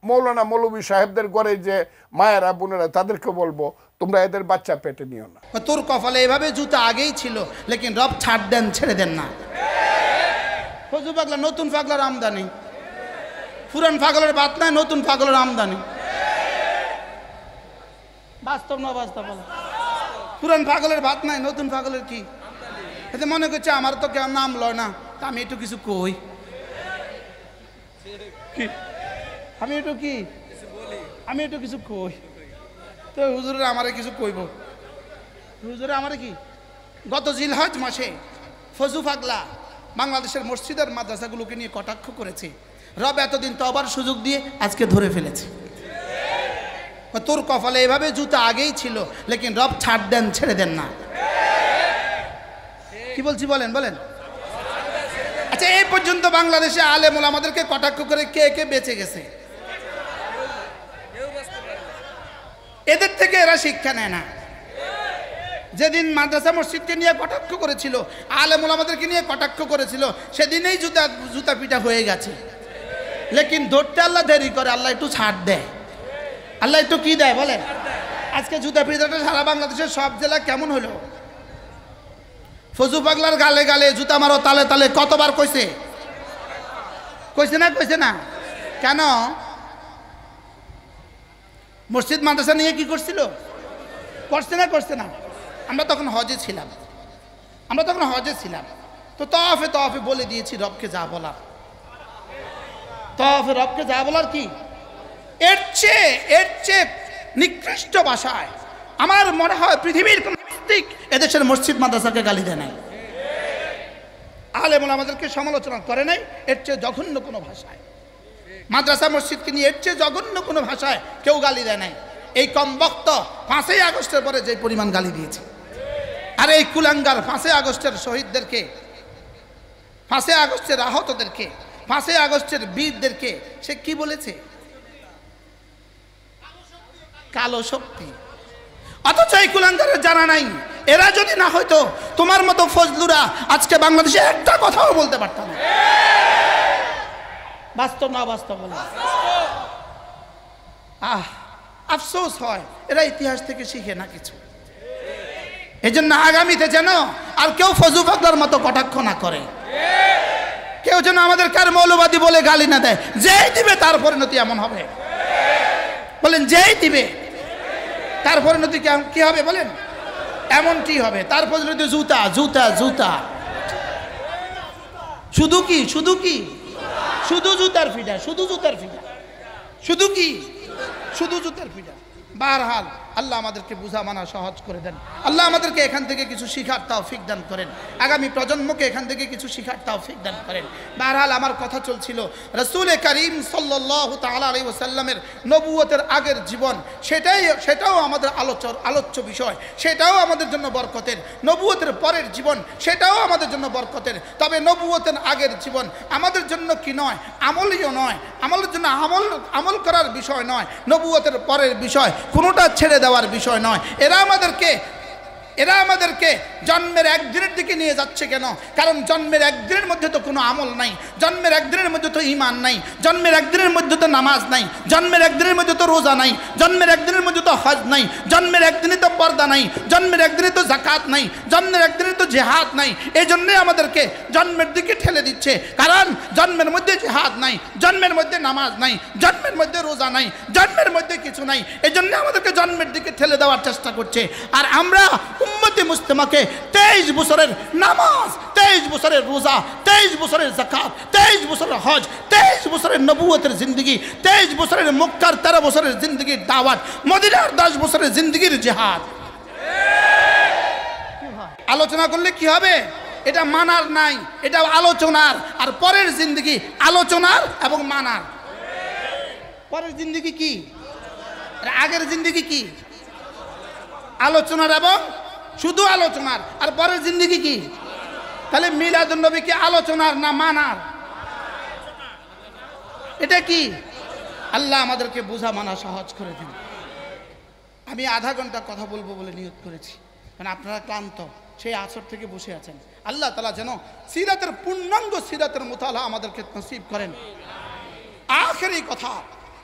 মৌলানা মৌলভী সাহেবদের ঘরে যে মায়েরা বোনেরা তাদেরকে বলবো তোমরা এদের বাচ্চা পেটে নিও না। তোর কপালে এভাবে জুতা আগেই ছিল, লেকিন রব ছাড় দেন, ছেড়ে দেন না। ফজু পাগলা, নতুন পাগলার আমদানি, পুরান পাগলের বাত নাই, নতুন পাগলের আমদানি। বাস্তব না বাস্তব? পুরান পাগলের ভাত নাই, নতুন পাগলের কি? এতে মনে করছে আমার তো কেউ নাম লয় না, তা আমি একটু কিছু কই, আমি একটু কিছু কই, তো হুজুরে আমারে কিছু কইব। হুজুরে আমারে কি, গত জিলহজ মাসে ফজু পাগলা বাংলাদেশের মসজিদের মাদ্রাসাগুলোকে নিয়ে কটাক্ষ করেছে। রব এতদিন তওবার সুযোগ দিয়ে আজকে ধরে ফেলেছে। তোর কপালে এভাবে জুতা আগেই ছিল, লেকিন রব ছাড় দেন, ছেড়ে দেন না। কি বলছি বলেন বলেন? আচ্ছা, এই পর্যন্ত বাংলাদেশে আলেম ওলামাদেরকে কটাক্ষ করে কে কে বেঁচে গেছে? এদের থেকে এরা শিক্ষা নেয় না। যেদিন মাদ্রাসা মসজিদকে নিয়ে কটাক্ষ করেছিল, আলেম ওলামাদেরকে নিয়ে কটাক্ষ করেছিল, সেদিনেই জুতা পিটা হয়ে গেছে। লেকিন ধরতে আল্লাহ দেরি করে, আল্লাহ একটু ছাড় দেয়। আল্লাহ একটু কি দেয় বলেন? আজকে জুতা পিটাটা সারা বাংলাদেশের সব জেলা কেমন হলো? ফজু পাগলার গালে গালে জুতা মারো, তালে তালে কতবার কইছে? কইছে না? কেন? মসজিদ মাদ্রাসা নিয়ে কি করছিল? করছে না? আমরা তখন হজে ছিলাম, তো তওয়াফে বলে দিয়েছি রবকে যা বলার। তওয়াফে রবকে যা বলার কি, এর চেয়ে নিকৃষ্ট ভাষায় আমার মনে হয় পৃথিবীর কোন নাস্তিক এদেশের মসজিদ মাদ্রাসাকে গালি দেয় নাই, আলেম ওলামাদেরকে সমালোচনা করে নাই। এর চেয়ে জঘন্য কোনো ভাষায় মাদ্রাসা মসজিদকে নিয়ে এর চেয়ে জঘন্য কোনো ভাষায় কেউ গালি দেয় নাই। এই কম বক্ত 5ই আগস্টের পরে যে পরিমাণ গালি দিয়েছে, আর এই কুলাঙ্গার 5ই আগস্টের শহীদদেরকে, 5ই আগস্টের আহতদেরকে, 5ই আগস্টের বীরদেরকে সে কি বলেছে? কালো শক্তি। অথচ এই কুলাঙ্গারের জানা নাই, এরা যদি না হয়তো তোমার মতো ফজলুরা আজকে বাংলাদেশে একটা কথাও বলতে পারতাম না। বাস্তব না বাস্তব? আফসোস হয় এরা ইতিহাস থেকে শিখে না কিছু। এই জন্য আগামীতে যেন আর কেউ ফজু পাগলার মতো কটাক্ষ না করে, কেউ যেন আমাদের কার মৌলবাদী বলে গালি না দেয়। যেই দিবে তার পরিণতি এমন হবে, বলেন যেই দিবে তার পরিণতি কি হবে বলেন? এমনটি হবে। তার পরিণতি জুতা জুতা জুতা, শুধু জুতার ফিডা, শুধু জুতার ফিডা। বারহাল আল্লাহ আমাদেরকে বুঝা মানা সহজ করে দেন। আল্লাহ আমাদেরকে এখান থেকে কিছু শিখার তৌফিক দান করেন, আগামী প্রজন্মকে এখান থেকে কিছু শিখার তৌফিক দান করেন। বারহাল আমার কথা চলছিল রাসূল করিম সাল্লাল্লাহু তাআলা আলাইহি ওয়াসাল্লামের নবুয়তের আগের জীবন, সেটাও আমাদের আলোচ্য বিষয়, সেটাও আমাদের জন্য বরকতের। নবুয়তের পরের জীবন, সেটাও আমাদের জন্য বরকতের। তবে নবুয়তের আগের জীবন আমাদের জন্য কি নয়, আমলীয় নয়, আমলের জন্য আমল করার বিষয় নয়, নবুয়তের পরের বিষয়, কোনোটা ছেড়ে দেওয়ার বিষয় নয়। এরা আমাদেরকে জন্মের একদিনের দিকে নিয়ে যাচ্ছে কেন? কারণ জন্মের একদিনের মধ্যে তো কোনো আমল নাই, জন্মের একদিনের মধ্যে তো ঈমান নাই, জন্মের একদিনের মধ্যে তো নামাজ নাই, জন্মের একদিনের মধ্যে তো রোজা নাই, জন্মের একদিনের মধ্যে তো হজ নাই, জন্মের একদিনে তো পর্দা নাই, জন্মের একদিনে তো যাকাত নাই, জন্মের একদিনে তো জিহাদ নাই। এই জন্যই আমাদেরকে জন্মের দিকে ঠেলে দিচ্ছে, কারণ জন্মের মধ্যে জিহাদ নাই, জন্মের মধ্যে নামাজ নাই, জন্মের মধ্যে রোজা নাই, জন্মের মধ্যে কিছু নাই। এই জন্য আমাদেরকে জন্মের দিকে ঠেলে দেওয়ার চেষ্টা করছে। আর আমরা উম্মতে মুসলিমাকে 23 বছরের নামাজ, 23 বছরের রোজা, 23 বছরের যাকাত, 23 বছরের হজ, 23 বছরের নবুয়তের জিন্দেগি, 23 বছরের মক্কার 13 বছরের জিন্দেগির দাওয়াত, মদিনার 10 বছরের জিন্দেগির জিহাদ আলোচনা করলে কি হবে? এটা মানার নাই, এটা আলোচনার। আর পরের জিন্দেগি আলোচনার এবং মানার। পরের জিন্দেগি কি, আগের জিন্দেগি কি? আলোচনার এবং শুধু আলোচনার। আর পরের জিন্দেগি কি? তাহলে মিলাদুন নবী কি আলোচনার না মানার? এটা কি? আল্লাহ আমাদেরকে বোঝা মানা সহজ করে দিন। আমি আধা ঘন্টা কথা বলবো বলে নিয়ত করেছি, কারণ আপনারা ক্লান্ত, সেই আসর থেকে বসে আছেন। আল্লাহ তাআলা যেন সিরাতের পূর্ণাঙ্গ সিরাতের মুতালা আমাদেরকে নসিব করেন। আখেরি কথা,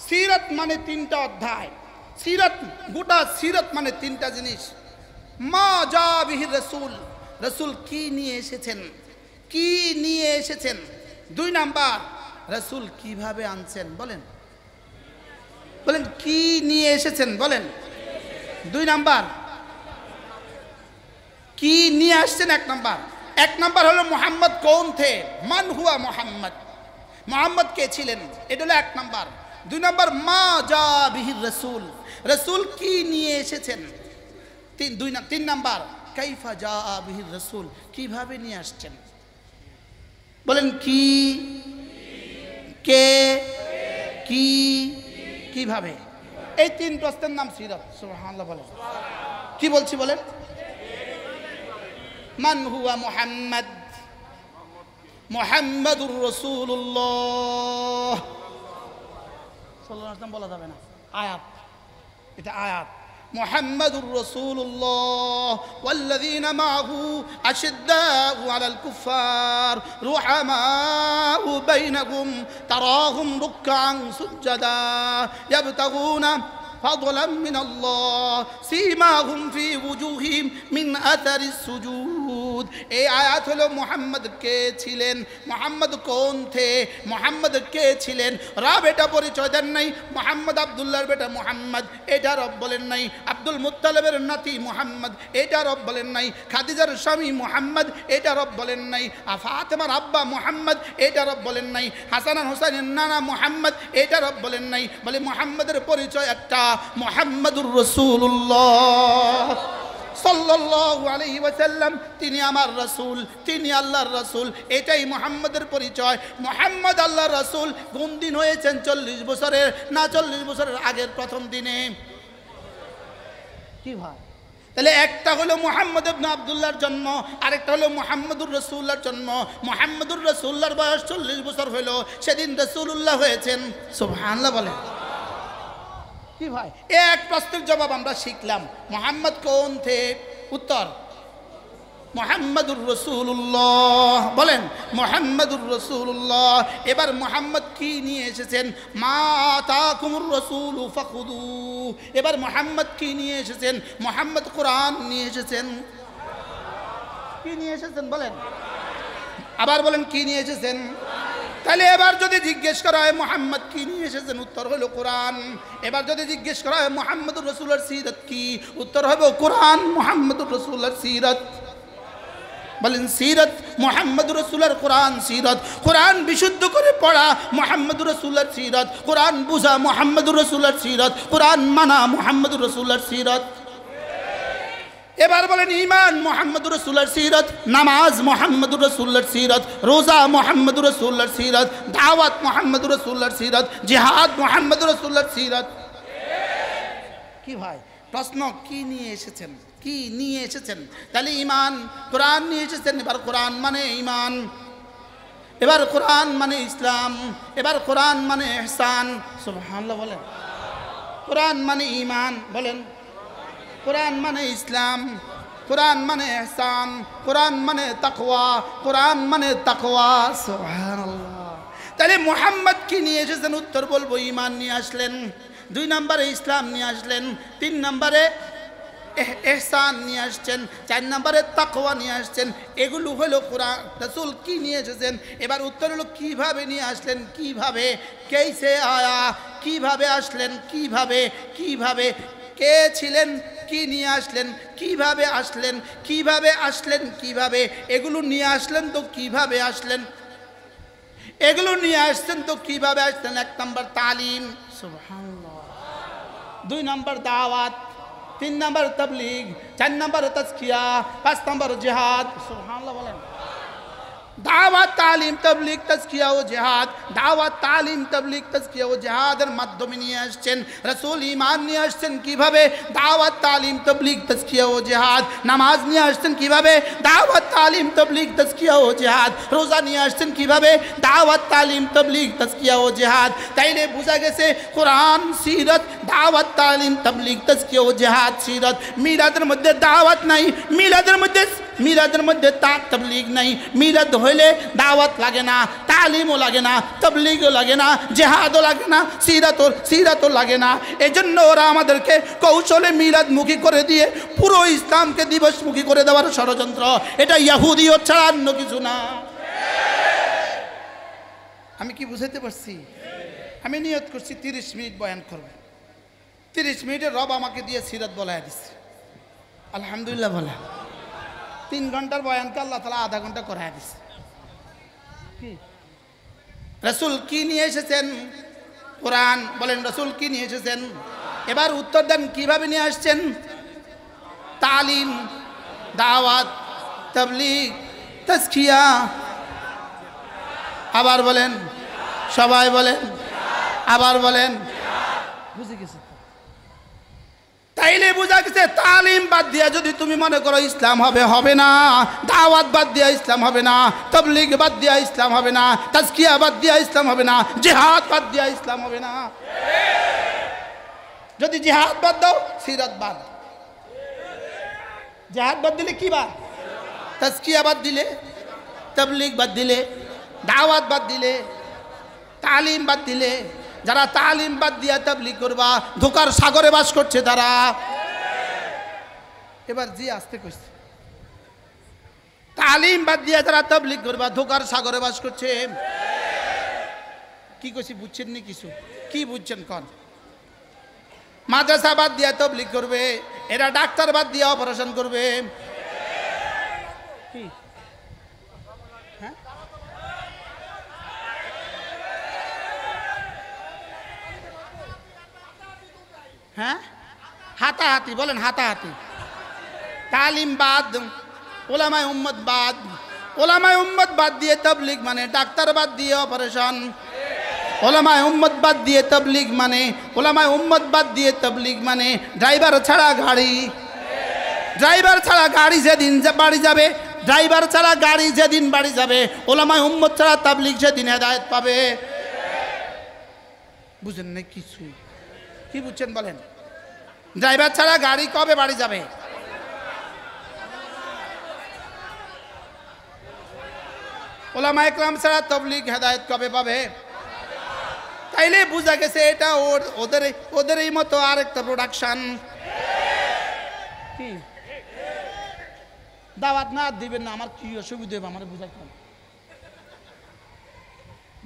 সিরাত মানে তিনটা অধ্যায়, সিরাত গোটা সিরাত মানে তিনটা জিনিস। মা জা বিহি রাসূল, রাসূল কি নিয়ে এসেছেন, কি নিয়ে এসেছেন। 2 নাম্বার রাসূল কিভাবে আনছেন, বলেন বলেন কি নিয়ে এসেছেন বলেন। 2 নাম্বার কি নিয়ে আসছেন। 1 নাম্বার হলো মুহাম্মদ কোন থে, মান হুয়া মুহাম্মদ, মুহাম্মদ কে ছিলেন, এটা হলো 1 নাম্বার। 2 নাম্বার মা জা বিহি রাসূল, রাসূল কি নিয়ে এসেছেন। 3 নাম্বার কাইফা জা বিহি রাসূল, কিভাবে নিয়ে আসছেন, বলেন কি, কে, কি, কিভাবে। এই 3 প্রশ্নের নাম সিরাত। সুবহানাল্লাহ বলেন, কি বলছি বলেন। মান হুয়া মুহাম্মদ, মুহাম্মাদুর রাসূলুল্লাহ সাল্লাল্লাহু আলাইহি ওয়াসাল্লাম বলা যাবে না, আয়াত, এটা আয়াত। মুহাম্মাদুর রাসূলুল্লাহ ওয়াল্লাযীনা মাআহু আশিদ্দাউ আলাল কুফফার রুহামাউ বাইনাহুম তারাহুম রুকআন সুজদা ইয়াবতাগুনা فضلا من الله سيماهم في وجوههم من اثر السجود। এই আয়াত হলো মুহাম্মদ কে ছিলেন, মুহাম্মদ কোন থে, মুহাম্মদ কে ছিলেন। রব এটা পরিচয় দেন নাই, মুহাম্মদ আব্দুল্লাহর বেটা মুহাম্মদ, এটা রব বলেন নাই। আব্দুল মুত্তালিবের নাতি মুহাম্মদ, এটা রব বলেন নাই। খাদিজার স্বামী মুহাম্মদ, এটা রব বলেন নাই। ফাতেমার আব্বা মুহাম্মদ, এটা রব বলেন নাই। হাসান আর হুসাইনের নানা মুহাম্মদ, এটা রব বলেন নাই। বলে মুহাম্মদের পরিচয় একটা, মুহাম্মাদুর রাসূলুল্লাহ সাল্লাল্লাহু আলাইহি ওয়াসাল্লাম, তিনি আমার রাসূল, তিনি আল্লাহর রাসূল, এটাই মুহাম্মাদের পরিচয়। মুহাম্মদ আল্লাহর রাসূল কোন দিন হয়েছেন, 40 বছরের না 40 বছরের আগের প্রথম দিনে। কি ভাই, তাহলে একটা হলো মুহাম্মদ ইবনে আব্দুল্লাহর জন্ম, আরেকটা হলো মুহাম্মাদুর রাসূলুল্লাহর জন্ম। মুহাম্মাদুর রাসূলুল্লাহর বয়স 40 বছর হলো, সেদিন রাসূলুল্লাহ হয়েছেন। সুবহানাল্লাহ বলে কি ভাই। এক প্রশ্নের জবাব আমরা শিখলাম, মুহাম্মদ কোন থে, উত্তর মুহাম্মাদুর রাসূলুল্লাহ, বলেন মুহাম্মাদুর রাসূলুল্লাহ। এবার মুহাম্মদ কি নিয়ে এসেছেন, মা আতাকুমুর রাসূলু ফাখুদু। এবার মুহাম্মদ কি নিয়ে এসেছেন, মুহাম্মদ কোরআন নিয়ে এসেছেন। কি নিয়ে এসেছেন বলেন, আবার বলেন কি নিয়ে এসেছেন। তাহলে এবার যদি জিজ্ঞেস করা হয় মুহাম্মদ কি নিয়ে এসেছেন, উত্তর হলো কোরআন। এবার যদি জিজ্ঞেস করা হয় মুহাম্মদুর রাসূলের সিরাত কি, উত্তর হবে কোরআন মুহাম্মদুর রাসূলের সিরাত। বলেন সিরাত মুহাম্মদুর রাসূলের কোরআন সিরাত। কোরআন বিশুদ্ধ করে পড়া মুহাম্মদুর রাসূলের সিরাত, কোরআন বুঝা মুহাম্মদুর রাসূলের সিরাত, কোরআন মানা মুহাম্মদুর রাসূলের সিরাত। এবার বলেন ঈমান মুহাম্মদুর রাসূলের সিরাত, নামাজ মুহাম্মদুর রাসূলের সিরাত, রোজা মুহাম্মদুর রাসূলের সিরাত, দাওয়াত মুহাম্মদুর রাসূলের সিরাত, জিহাদ মুহাম্মদুর রাসূলের সিরাত। কি ভাই, প্রশ্ন কি নিয়ে এসেছেন, কি নিয়ে এসেছেন। তাহলে ঈমান, কোরআন নিয়ে এসেছেন। এবার কোরআন মানে ঈমান, এবার কোরআন মানে ইসলাম, এবার কোরআন মানে ইহসান। সুবহানাল্লাহ বলেন। কোরআন মানে ঈমান, বলেন কোরআন মানে ইসলাম, কোরআন মানে ইহসান, কোরআন মানে তাকওয়া, কোরআন মানে তাকওয়া। সুবহানাল্লাহ। তাহলে মুহাম্মদ কি নিয়ে এসেছেন, উত্তর বলবো ঈমান নিয়ে আসলেন। 2 নম্বরে ইসলাম নিয়ে আসলেন। 3 নম্বরে ইহসান নিয়ে আসছেন। 4 নম্বরে তাকওয়া নিয়ে আসছেন। এগুলো হলো কোরআন। রাসূল কি নিয়ে এসেছেন, এবার উত্তর হলো কিভাবে নিয়ে আসলেন, কিভাবে, কেসে আয়া, কিভাবে আসলেন, কিভাবে, কিভাবে, কে ছিলেন, কি নিয়ে আসলেন, কিভাবে আসলেন, কিভাবে আসলেন, কিভাবে এগুলো নিয়ে আসলেন, তো কিভাবে আসলেন, এগুলো নিয়ে আসছেন তো কিভাবে আসলেন। 1 নম্বর তালিম, সুবহানাল্লাহ। 2 নম্বর দাওয়াত, 3 নম্বর তাবলীগ, 4 নম্বর তাজকিয়া, 5 নম্বর জিহাদ। সুবহানাল্লাহ বলেন। দাওয়াত তালিম তাবলীগ তাজকিয়া ও জিহাদ, দাওয়াত তালিম তাবলীগ তাজকিয়া ও জিহাদের মাধ্যমে নিয়ে আসছেন। রাসূল ঈমান নিয়ে আসছেন কিভাবে, দাওয়াত তালিম তাবলীগ তাজকিয়া ও জিহাদ। নামাজ নিয়ে আসছেন কিভাবে, দাওয়াত তালিম তাবলীগ তাজকিয়া ও জিহাদ। রোজা নিয়ে আসছেন কিভাবে, দাওয়াত তালিম তাবলীগ তাজকিয়া ও জিহাদ। তাইলে বোঝা গেছে কোরআন সিরাত, দাওয়াত তালিম তাবলীগ তাজকিয়া ও জিহাদ সিরাত। মিলাদের মধ্যে দাওয়াত নাই, মিলাদের মধ্যে মিলাদের মধ্যে তাবলীগ নাই। মিলাদ হইলে দাওয়াত লাগে না, তালিমও লাগে না, তাবলীগও লাগে না, জিহাদও লাগে না, সিরাতও লাগে না। এজন্য ওরা আমাদেরকে কৌশলে মিলাদমুখী করে দিয়ে পুরো ইসলামকে দিবসমুখী করে দেওয়ার ষড়যন্ত্র। এটা ইহুদিও ছাড়া অন্য কিছু না। আমি কি বুঝাইতে পারছি? আমি নিয়ত করছি 30 মিনিট বয়ান করব। 30 মিনিটে রব আমাকে দিয়ে সিরাত বলায় দিচ্ছে। আলহামদুলিল্লাহ বলে 3 ঘন্টার বয়ানকে আল্লাহ তাআলা আধা ঘন্টা করায় দিচ্ছে। কি রাসূল কি নিয়ে এসেছেন? কোরআন। বলেন রাসূল কি নিয়ে এসেছেন? এবার উত্তর দেন কিভাবে নিয়ে আসছেন? তালিম, দাওয়াত, তাবলীগ, তাজকিয়া। আবার বলেন, সবাই বলেন, আবার বলেন। বুঝে গেছে? তাইলে বুঝা গেছে তালিম বাদ দিয়া যদি তুমি মনে করো ইসলাম হবে, হবে না। দাওয়াত বাদ দিয়া ইসলাম হবে না, তাবলীগ বাদ দিয়া ইসলাম হবে না, তাজকিয়া বাদ দিয়া ইসলাম হবে না, জিহাদ বাদ দিয়া ইসলাম হবে না। যদি জিহাদ বাদ দাও, সিরাত বাদ। জিহাদ বাদ দিলে কি বাদ? তাজকিয়া বাদ দিলে, তাবলীগ বাদ দিলে, দাওয়াত বাদ দিলে, তালিম বাদ দিলে। যারা তালিম বাদ দিয়া তাবলীগ করবা, ধোকার সাগরে বাস করছে তারা। এবার জি আসতে কইছে, তালিম বাদ দিয়া যারা তাবলীগ করবা, ধোকার সাগরে বাস করছে। কি কইছি বুঝছেন নি? কিছু কি বুঝছেন কোন? মাদ্রাসা বাদ দিয়া তাবলীগ করবে, এরা ডাক্তার বাদ দিয়া অপারেশন করবে। কি হ্যাঁ? হাতাহাতি বলেন, হাতাহাতি। তালিম বাদ, ওলামায়ে উম্মত বাদ। ওলামায়ে উম্মত বাদ দিয়ে তাবলীগ মানে ডাক্তার বাদ দিয়ে অপারেশন। ওলামায়ে উম্মত বাদ দিয়ে তাবলীগ মানে, ওলামায়ে উম্মত বাদ দিয়ে তাবলীগ মানে ড্রাইভার ছাড়া গাড়ি। ড্রাইভার ছাড়া গাড়ি যেদিন বাড়ি যাবে, ড্রাইভার ছাড়া গাড়ি যেদিন বাড়ি যাবে, ওলামায়ে উম্মত ছাড়া তাবলীগ সেদিন হেদায়েত পাবে। বুঝেন না কিছু? কি বুঝছেন বলেন? ড্রাইভার ছাড়া গাড়ি কবে বাড়ি যাবে? ওলামায়ে কেরাম ছাড়া তাবলীগ হেদায়েত কবে পাবে? তাইলে বুঝা গেছে এটা ওদেরই মতো আরেকটা প্রোডাকশন। কি দাওয়াত না দিবেন না, আমার কি অসুবিধা হবে? আমার বুঝাইতে হবে।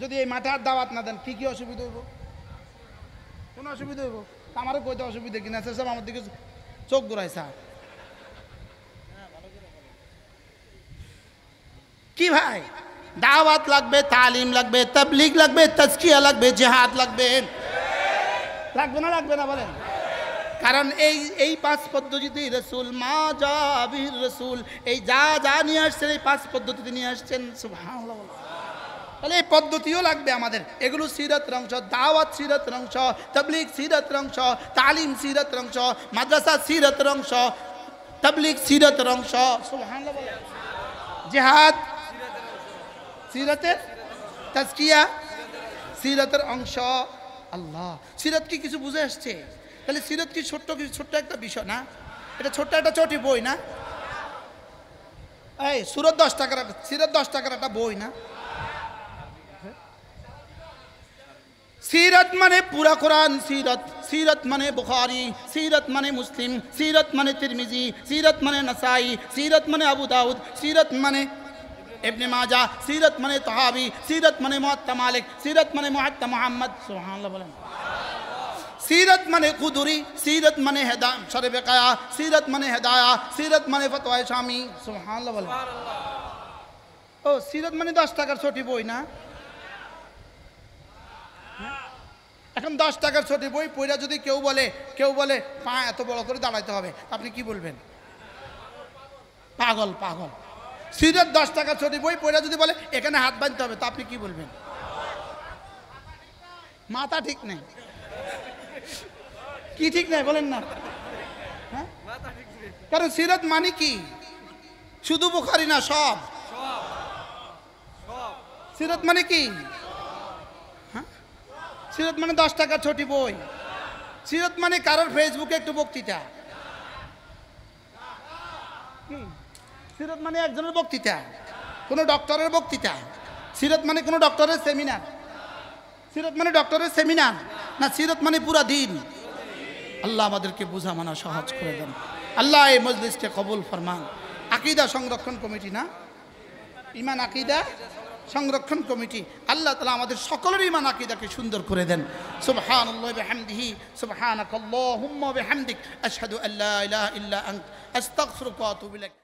যদি এই মাঠে আর দাওয়াত না দেন কি কি অসুবিধা হইব? কোন অসুবিধা হইব? আমারও কইতে অসুবিধা কিনা সব আমার দিকে চোখ ঘুরাইছে। কি ভাই, দাওয়াত লাগবে, তালিম লাগবে, তাবলীগ লাগবে, তাজকিয়া লাগবে, জিহাদ লাগবে। লাগবে না? লাগবে না বলেন? কারণ এই 5 পদ্ধতিতেই রাসূল মা জাবির রাসূল এই যা নিয়ে আসছেন, এই 5 পদ্ধতিতে নিয়ে আসছেন। সুবহানাল্লাহ। তাহলে এই পদ্ধতিও লাগবে আমাদের। এগুলো সিরাতের অংশ। দাওয়াত সিরাতের অংশ, তাবলীগ সিরাতের অংশ, তালিম সিরাতের অংশ, মাদ্রাসা সিরাতের অংশ, তাবলীগ সিরাতের অংশ। সুবহানাল্লাহ বলেন। জিহাদ সিরাতের, তাজকিয়া সিরাতের অংশ। আল্লাহ, সিরাত কি কিছু বুঝে আসছে? তাহলে সিরাত কি ছোট্ট একটা বিষয় না? এটা ছোট্ট একটা ছোটি বই না? এই সুরত 10 টাকার, সিরাত 10 টাকার একটা বই না? सीरत माने पूरा कुरान, सीरत माने बुखारी, सीरत माने मुस्लिम, सीरत माने तिरमिजी, सीरत माने नसाई, सीरत माने अबू दाऊद, सीरत माने इब्न माजा, सीरत माने तहावी, सीरत माने मुअत्ता मालिक, सीरत माने मुअत्ता मोहम्मद। सुभान अल्लाह। सीरत माने कुदुरी, सीरत माने हिदायत शर बकाया, सीरत माने हिदाया, सीरत माने फतवा शामी। सुभान अल्लाह। ओ सीरत माने 10 টাকার ছোটি বই না? এখন 10 টাকার ছোটি বই পড়া যদি কেউ বলে পা এত বড় করে দাঁড়াইতে হবে, আপনি কি বলবেন? পাগল পাগল। সিরাত 10 টাকার ছোটি বই পড়া যদি বলে এখানে হাত বাঁধতে হবে, তা আপনি কি বলবেন? মাথা ঠিক নেই। কি ঠিক নেই বলেন না? হ্যাঁ, কারণ সিরাত মানে কি? শুধু বুখারী না, সব। সিরাত মানে কি? সিরাত মানে 10 টাকার ছোটি বই। সিরাত মানে কারোর ফেসবুকে একটু বক্তৃতা। সিরত মানে একজনের বক্তৃতা, কোনো ডক্টরের বক্তৃতা? সিরত মানে কোনো ডক্টরের সেমিনার? সিরত মানে ডক্টরের সেমিনার না, সিরত মানে পুরা দিন। আল্লাহ আমাদেরকে বোঝা মানা সহজ করে দেন। আল্লাহ এই মজলিসকে কবুল ফরমান। আকীদা সংরক্ষণ কমিটি না, ইমান আকীদা সংরক্ষণ কমিটি, আল্লাহ তাআলা আমাদের সকলের ইমান আকীদাকে সুন্দর করে দেন। সুবহানাল্লাহি ওয়া বিহামদিহি, সুবহানাকাল্লাহুম্মা ওয়া বিহামদিক, আশহাদু আল্লা ইলাহা ইল্লা আনতা, আস্তাগফিরুকা ওয়া আতুবু ইলাইক।